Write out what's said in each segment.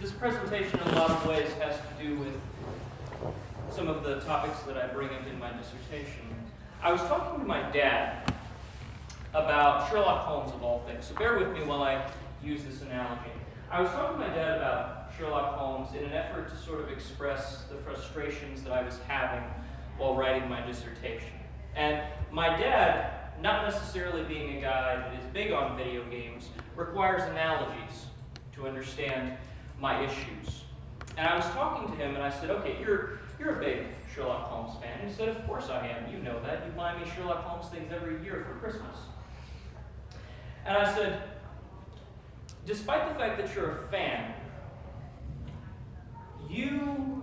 This presentation in a lot of ways has to do with some of the topics that I bring up in my dissertation. I was talking to my dad about Sherlock Holmes of all things, so bear with me while I use this analogy. I was talking to my dad about Sherlock Holmes in an effort to sort of express the frustrations that I was having while writing my dissertation. And my dad, not necessarily being a guy that is big on video games, requires analogies to understand my issues. And I was talking to him and I said, okay, you're a big Sherlock Holmes fan. And he said, of course I am. You know that. You buy me Sherlock Holmes things every year for Christmas. And I said, despite the fact that you're a fan, you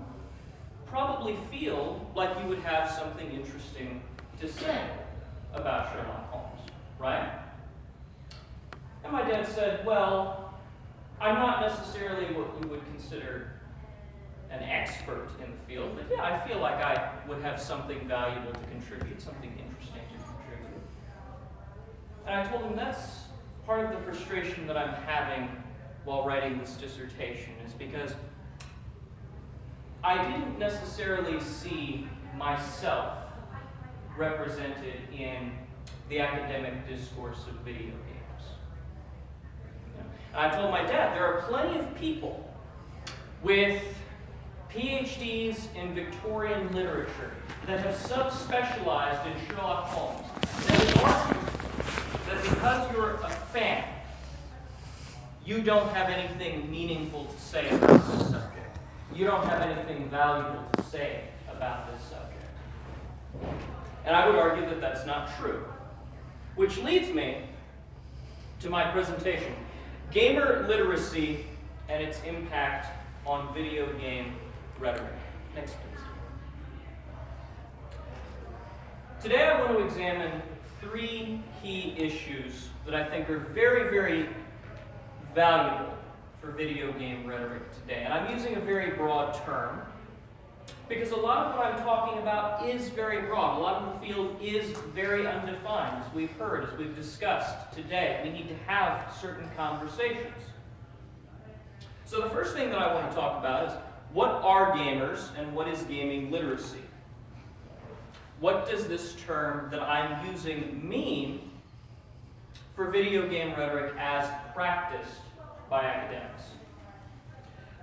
probably feel like you would have something interesting to say about Sherlock Holmes, right? And my dad said, well, I'm not necessarily what you would consider an expert in the field, but yeah, I feel like I would have something valuable to contribute, something interesting to contribute. And I told him that's part of the frustration that I'm having while writing this dissertation, is because I didn't necessarily see myself represented in the academic discourse of video games. And I told my dad, there are plenty of people with PhDs in Victorian literature that have subspecialized in Sherlock Holmes that would argue that because you're a fan, you don't have anything meaningful to say about this subject. You don't have anything valuable to say about this subject. And I would argue that that's not true. Which leads me to my presentation, Gamer Literacy and its Impact on Video Game Rhetoric. Next, please. Today I want to examine three key issues that I think are very, very valuable for video game rhetoric today. And I'm using a very broad term because a lot of what I'm talking about is very broad. A lot of the field is very undefined, as we've heard, as we've discussed today. We need to have certain conversations. So the first thing that I want to talk about is, what are gamers and what is gaming literacy? What does this term that I'm using mean for video game rhetoric as practiced by academics?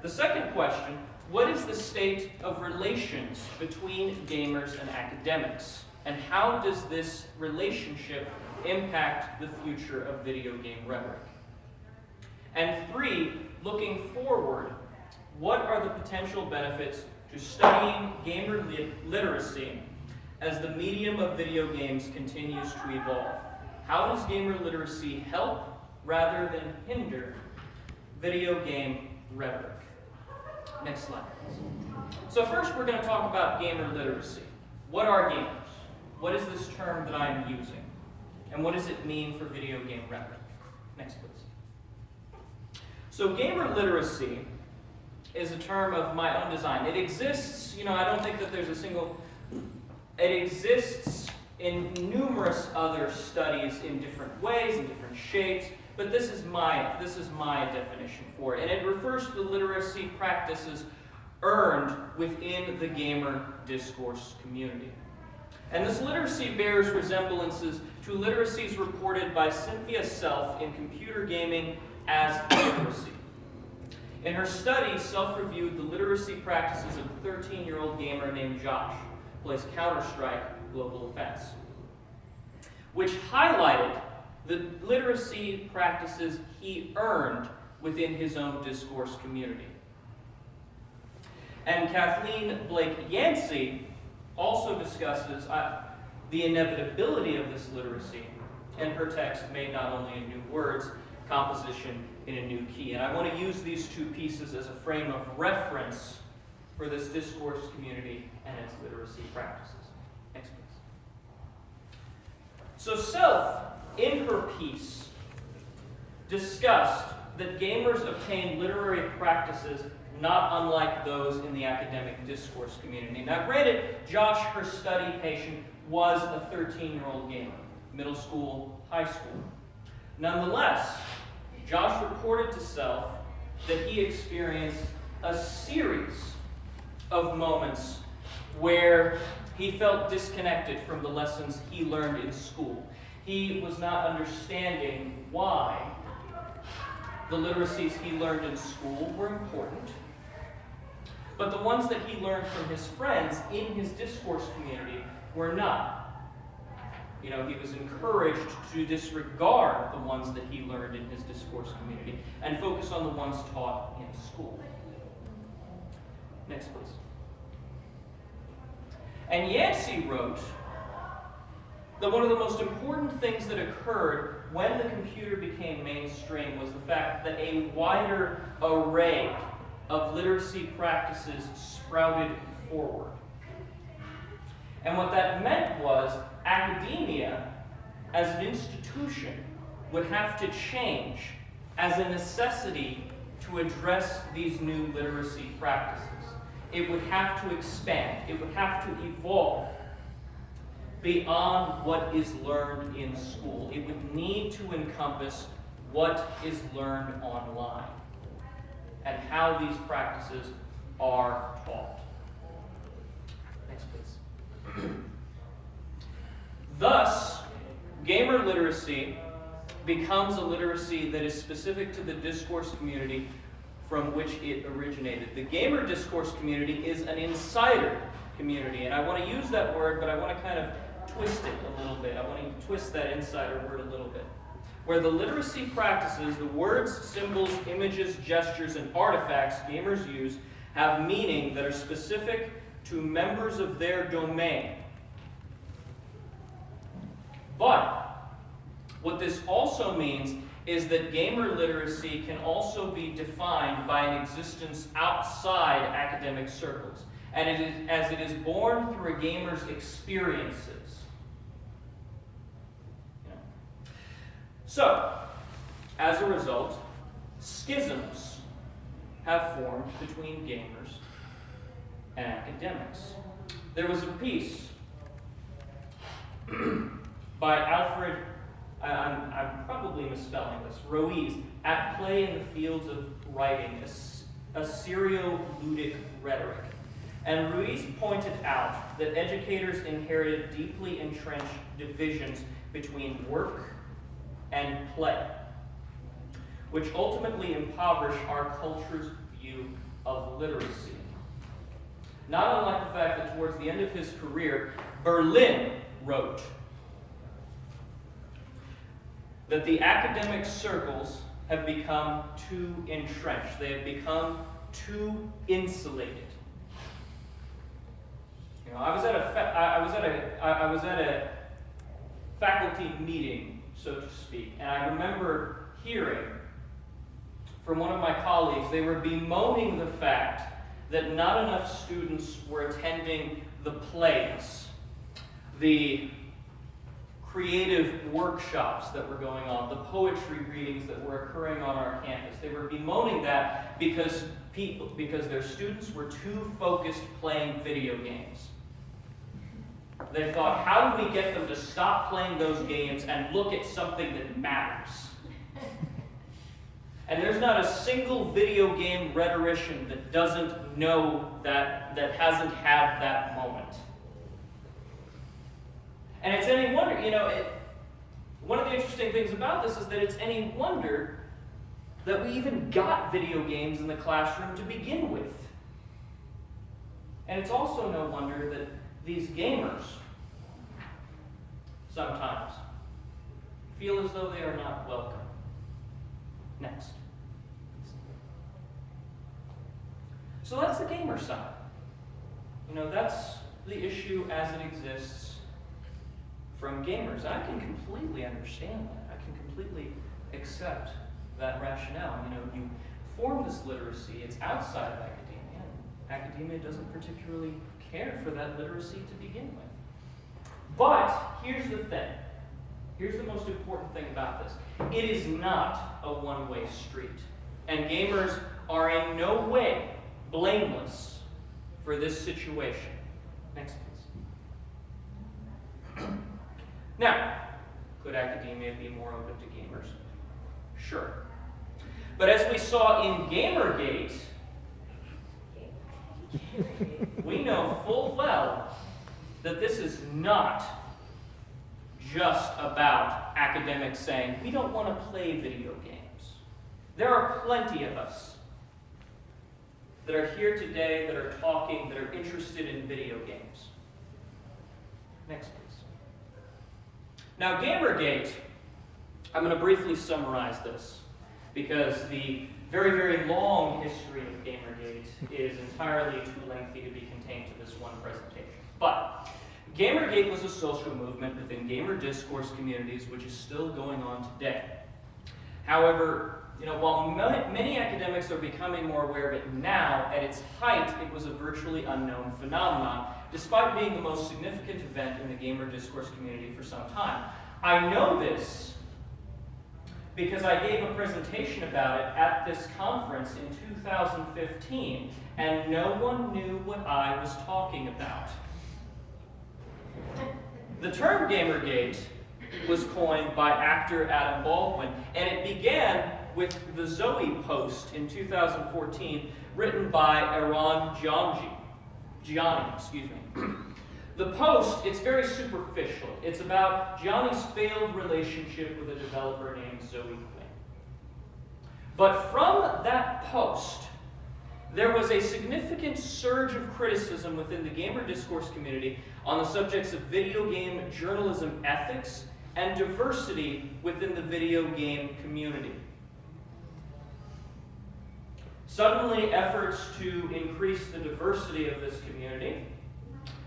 The second question, what is the state of relations between gamers and academics? And how does this relationship impact the future of video game rhetoric? And three, looking forward, what are the potential benefits to studying gamer literacy as the medium of video games continues to evolve? How does gamer literacy help rather than hinder video game rhetoric? Next slide, please. So first we're going to talk about gamer literacy. What are gamers? What is this term that I'm using? And what does it mean for video game rhetoric? Next, please. So gamer literacy is a term of my own design. It exists, I don't think that there's a single... It exists in numerous other studies in different ways, in different shapes, but this is my definition for it. And it refers to the literacy practices earned within the gamer discourse community. And this literacy bears resemblances to literacies reported by Cynthia Self in Computer Gaming as Literacy. In her study, Self reviewed the literacy practices of a 13-year-old gamer named Josh, who plays Counter-Strike Global Offense, which highlighted the literacy practices he earned within his own discourse community. And Kathleen Blake Yancey also discusses the inevitability of this literacy, and her text made not only in new words, composition in a new key. And I want to use these two pieces as a frame of reference for this discourse community and its literacy practices. Next, please. So Self, in her piece, discussed that gamers obtain literary practices not unlike those in the academic discourse community. Now granted, Josh, her study patient, was a 13-year-old gamer, middle school, high school. Nonetheless, Josh reported to Self that he experienced a series of moments where he felt disconnected from the lessons he learned in school. He was not understanding why the literacies he learned in school were important, but the ones that he learned from his friends in his discourse community were not. He was encouraged to disregard the ones that he learned in his discourse community and focus on the ones taught in school. Next, please. And Yancey wrote that one of the most important things that occurred when the computer became mainstream was the fact that a wider array of literacy practices sprouted forward. And what that meant was academia, as an institution, would have to change as a necessity to address these new literacy practices. It would have to expand. It would have to evolve beyond what is learned in school. It would need to encompass what is learned online and how these practices are taught. Next, please. Thus, gamer literacy becomes a literacy that is specific to the discourse community from which it originated. The gamer discourse community is an insider community, and I want to use that word, but I want to kind of twist it a little bit. I want to twist that insider word a little bit. Where the literacy practices, the words, symbols, images, gestures, and artifacts gamers use have meaning that are specific to members of their domain. But what this also means is that gamer literacy can also be defined by an existence outside academic circles, and as it is born through a gamer's experiences. So, as a result, schisms have formed between gamers and academics. There was a piece by Alfred, I'm probably misspelling this, Ruiz, At Play in the Fields of Writing, a serioludic rhetoric. And Ruiz pointed out that educators inherited deeply entrenched divisions between work and play, which ultimately impoverish our culture's view of literacy. Not unlike the fact that towards the end of his career, Berlin wrote that the academic circles have become too entrenched. They have become too insulated. I was at a faculty meeting, so to speak, and I remember hearing from one of my colleagues, they were bemoaning the fact that not enough students were attending the plays, the creative workshops that were going on, the poetry readings that were occurring on our campus. They were bemoaning that because their students were too focused playing video games. They thought, how do we get them to stop playing those games and look at something that matters? And there's not a single video game rhetorician that doesn't know that hasn't had that moment. And it's any wonder, one of the interesting things about this is that it's any wonder that we even got video games in the classroom to begin with. And it's also no wonder that these gamers sometimes feel as though they are not welcome. Next. So that's the gamer side. That's the issue as it exists from gamers. I can completely understand that. I can completely accept that rationale. You form this literacy, it's outside of academia, and academia doesn't particularly care for that literacy to begin with. But here's the thing. Here's the most important thing about this. It is not a one-way street. And gamers are in no way blameless for this situation. Next, please. Now, could academia be more open to gamers? Sure. But as we saw in GamerGate, we know full well that this is not just about academics saying, we don't want to play video games. There are plenty of us that are here today, that are talking, that are interested in video games. Next, please. Now, GamerGate, I'm going to briefly summarize this, because the very, very long history of GamerGate is entirely too lengthy to be contained to this one presentation. But GamerGate was a social movement within gamer discourse communities, which is still going on today. However, while many academics are becoming more aware of it now, at its height, it was a virtually unknown phenomenon, despite being the most significant event in the gamer discourse community for some time. I know this because I gave a presentation about it at this conference in 2015, and no one knew what I was talking about. The term GamerGate was coined by actor Adam Baldwin, and it began with the Zoe post in 2014, written by Eran Gianni. The post, it's very superficial. It's about Gianni's failed relationship with a developer named Zoe Quinn. But from that post, there was a significant surge of criticism within the gamer discourse community on the subjects of video game journalism ethics and diversity within the video game community. Suddenly, efforts to increase the diversity of this community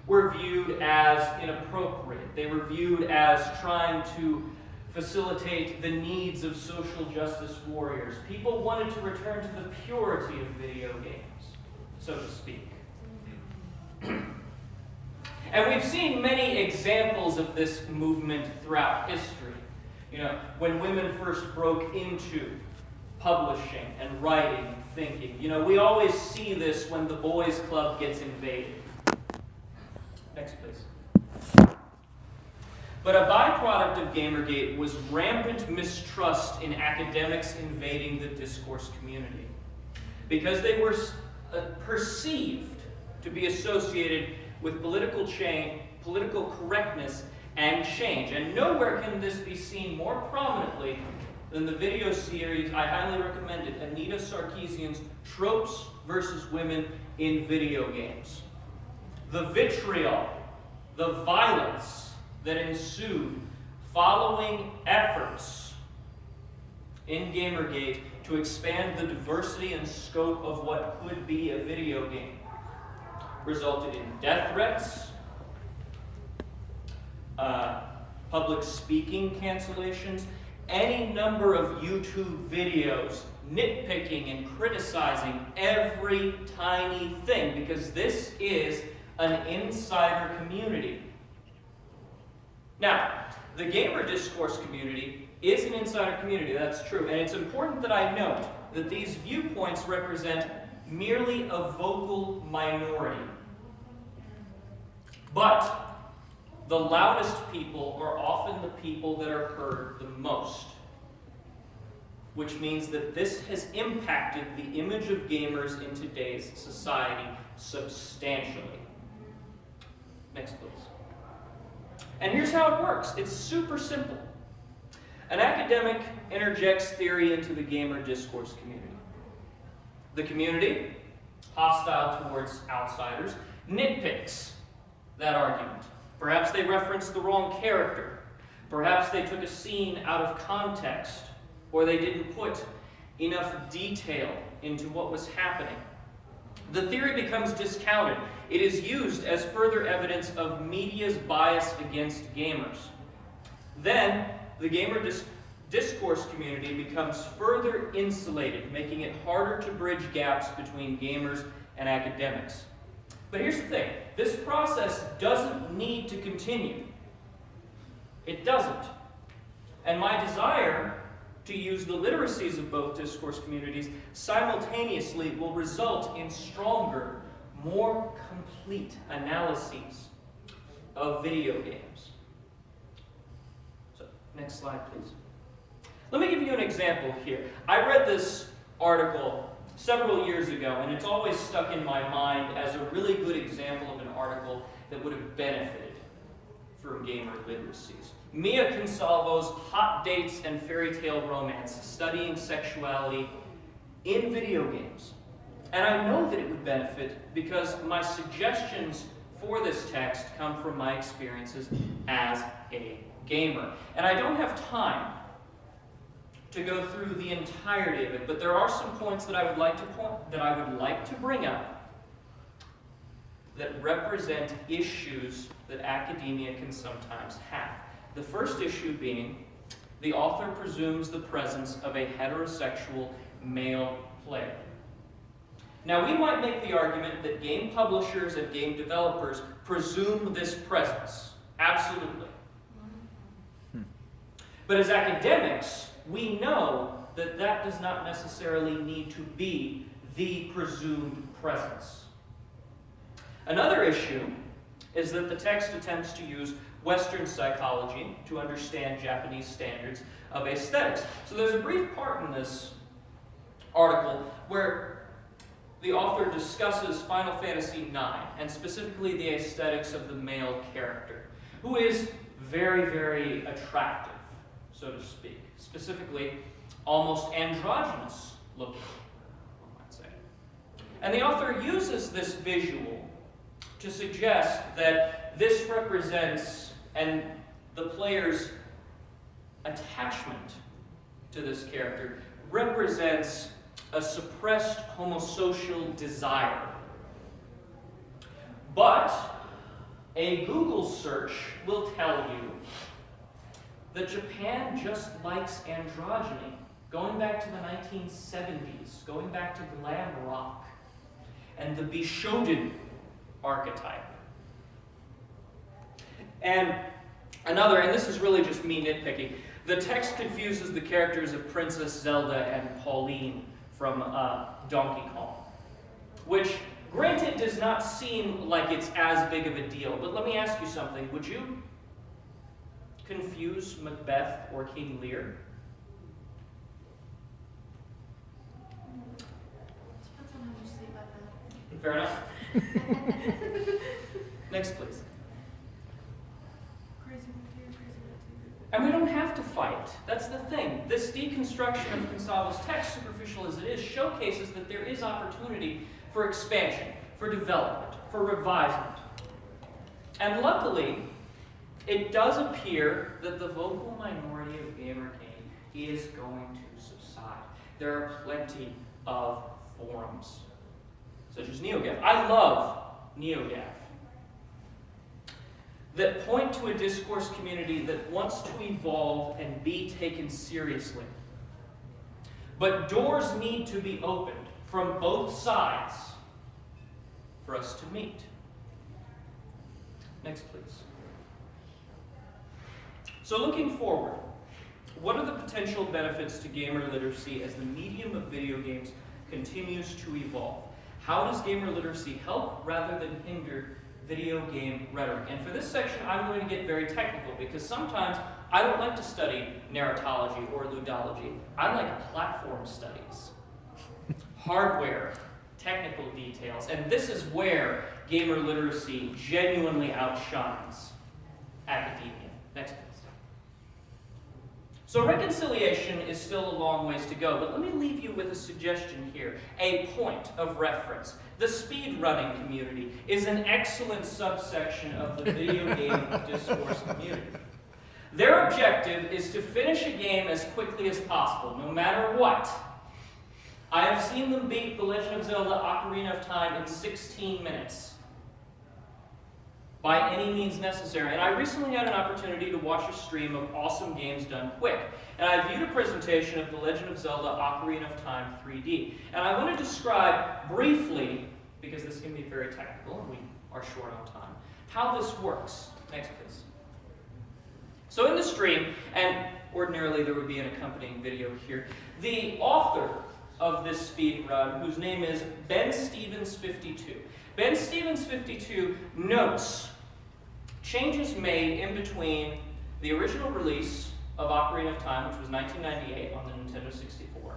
were viewed as inappropriate. They were viewed as trying to facilitate the needs of social justice warriors. People wanted to return to the purity of video games, so to speak. And we've seen many examples of this movement throughout history. When women first broke into publishing and writing and thinking. We always see this when the boys' club gets invaded. Next, please. But a byproduct of GamerGate was rampant mistrust in academics invading the discourse community, because they were perceived to be associated with political correctness and change. And nowhere can this be seen more prominently than the video series I highly recommended, Anita Sarkeesian's Tropes versus Women in Video Games. The vitriol, the violence that ensued following efforts in GamerGate to expand the diversity and scope of what could be a video game resulted in death threats, public speaking cancellations, any number of YouTube videos nitpicking and criticizing every tiny thing, because this is an insider community. Now, the gamer discourse community is an insider community, that's true, and it's important that I note that these viewpoints represent merely a vocal minority. But the loudest people are often the people that are heard the most, which means that this has impacted the image of gamers in today's society substantially. Next, please. And here's how it works. It's super simple. An academic interjects theory into the gamer discourse community. The community, hostile towards outsiders, nitpicks that argument. Perhaps they referenced the wrong character. Perhaps they took a scene out of context, or they didn't put enough detail into what was happening. The theory becomes discounted. It is used as further evidence of media's bias against gamers. Then, the gamer discourse community becomes further insulated, making it harder to bridge gaps between gamers and academics. But here's the thing. This process doesn't need to continue. It doesn't. And my desire to use the literacies of both discourse communities simultaneously will result in stronger, more complete analyses of video games. So, next slide, please. Let me give you an example here. I read this article several years ago, and it's always stuck in my mind as a really good example of an article that would have benefited from gamer literacies. Mia Consalvo's Hot Dates and Fairy Tale Romance, Studying Sexuality in Video Games. And I know that it would benefit because my suggestions for this text come from my experiences as a gamer. And I don't have time to go through the entirety of it, but there are some points that I would like to bring up that represent issues that academia can sometimes have. The first issue being the author presumes the presence of a heterosexual male player. Now, we might make the argument that game publishers and game developers presume this presence. Absolutely. But as academics, we know that that does not necessarily need to be the presumed presence. Another issue is that the text attempts to use Western psychology to understand Japanese standards of aesthetics. So there's a brief part in this article where the author discusses Final Fantasy IX, and specifically the aesthetics of the male character, who is very, very attractive, so to speak. Specifically, almost androgynous looking, one might say. And the author uses this visual to suggest that this represents, and the player's attachment to this character represents a suppressed homosocial desire. But a Google search will tell you that Japan just likes androgyny, going back to the 1970s, going back to glam rock, and the Bishonen archetype. And this is really just me nitpicking, the text confuses the characters of Princess Zelda and Pauline from Donkey Kong, which, granted, does not seem like it's as big of a deal. But let me ask you something. Would you confuse Macbeth or King Lear? Depends on how you sleep at night. Fair enough. Next, please. Crazy with you, crazy with you. And we don't have to fight. That's the thing. This deconstruction of Consalvo's text, superficial as it is, showcases that there is opportunity for expansion, for development, for revisement. And luckily, it does appear that the vocal minority of GamerGate is going to subside. There are plenty of forums, such as NeoGAF. I love NeoGAF, that point to a discourse community that wants to evolve and be taken seriously. But doors need to be opened from both sides for us to meet. Next, please. So looking forward, what are the potential benefits to gamer literacy as the medium of video games continues to evolve? How does gamer literacy help rather than hinder video game rhetoric? And for this section, I'm going to get very technical because sometimes I don't like to study narratology or ludology. I like platform studies, hardware, technical details, and this is where gamer literacy genuinely outshines academia. Next, please. So reconciliation is still a long ways to go, but let me leave you with a suggestion here, a point of reference. The speedrunning community is an excellent subsection of the video game discourse community. Their objective is to finish a game as quickly as possible, no matter what. I have seen them beat The Legend of Zelda Ocarina of Time in 16 minutes. By any means necessary. And I recently had an opportunity to watch a stream of awesome games done quick. And I viewed a presentation of The Legend of Zelda Ocarina of Time 3D. And I want to describe briefly, because this can be very technical and we are short on time, how this works. Next, please. So in the stream, and ordinarily there would be an accompanying video here, the author of this speed run, whose name is Ben Stevens 52. Ben Stevens 52 notes changes made in between the original release of Ocarina of Time, which was 1998 on the Nintendo 64,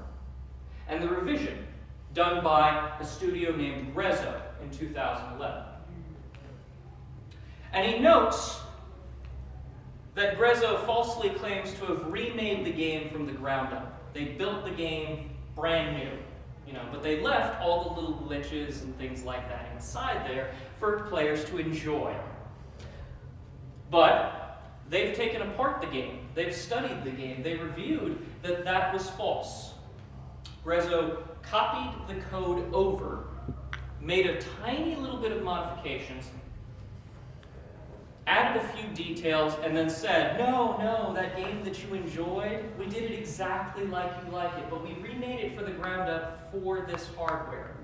and the revision done by a studio named Grezzo in 2011. And he notes that Grezzo falsely claims to have remade the game from the ground up. They built the game brand new, but they left all the little glitches and things like that inside there for players to enjoy. But they've taken apart the game, they've studied the game, they reviewed that was false. Grezzo copied the code over, made a tiny little bit of modifications, added a few details, and then said, no, that game that you enjoyed, we did it exactly like you like it, but we remade it for the ground up for this hardware.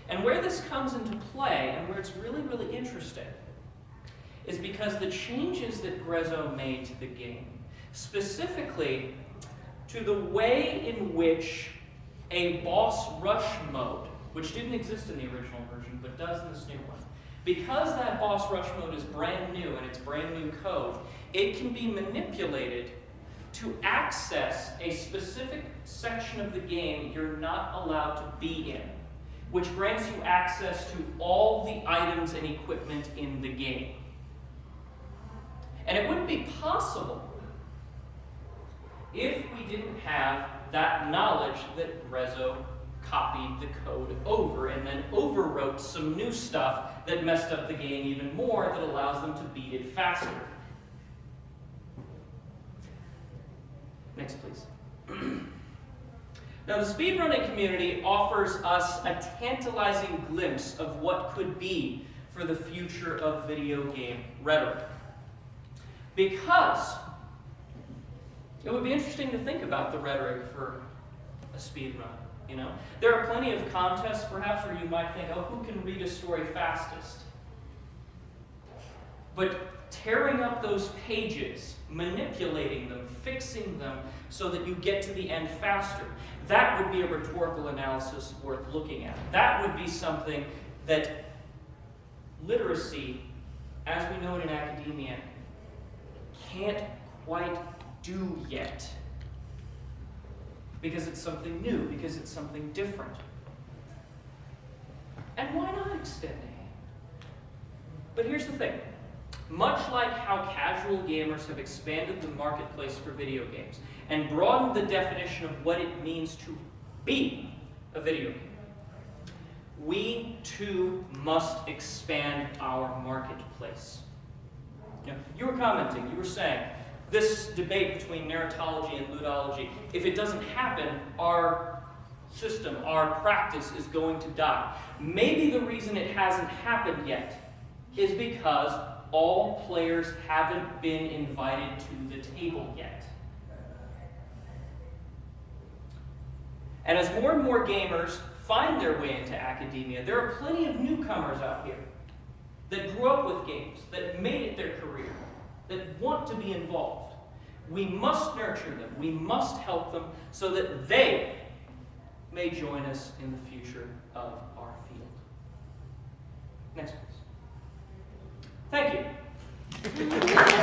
And where this comes into play, and where it's really, really interesting, is because the changes that Grezzo made to the game, specifically to the way in which a boss rush mode, which didn't exist in the original version, but does in this new one, because that boss rush mode is brand new and it's brand new code, it can be manipulated to access a specific section of the game you're not allowed to be in, which grants you access to all the items and equipment in the game. And it wouldn't be possible if we didn't have that knowledge that Grezzo copied the code over and then overwrote some new stuff that messed up the game even more that allows them to beat it faster. Next, please. Now, the speedrunning community offers us a tantalizing glimpse of what could be for the future of video game rhetoric. Because it would be interesting to think about the rhetoric for a speedrun. There are plenty of contests, perhaps, where you might think, who can read a story fastest? But tearing up those pages, manipulating them, fixing them so that you get to the end faster, that would be a rhetorical analysis worth looking at. That would be something that literacy, as we know it in academia, can't quite do yet. Because it's something new, because it's something different. And why not extend a hand? But here's the thing. Much like how casual gamers have expanded the marketplace for video games and broadened the definition of what it means to be a video game, we too must expand our marketplace. You were commenting, you were saying, this debate between narratology and ludology, if it doesn't happen, our system, our practice is going to die. Maybe the reason it hasn't happened yet is because all players haven't been invited to the table yet. And as more and more gamers find their way into academia, there are plenty of newcomers out here that grew up with games, that made it their career, that want to be involved. We must nurture them. We must help them so that they may join us in the future of our field. Next, please. Thank you.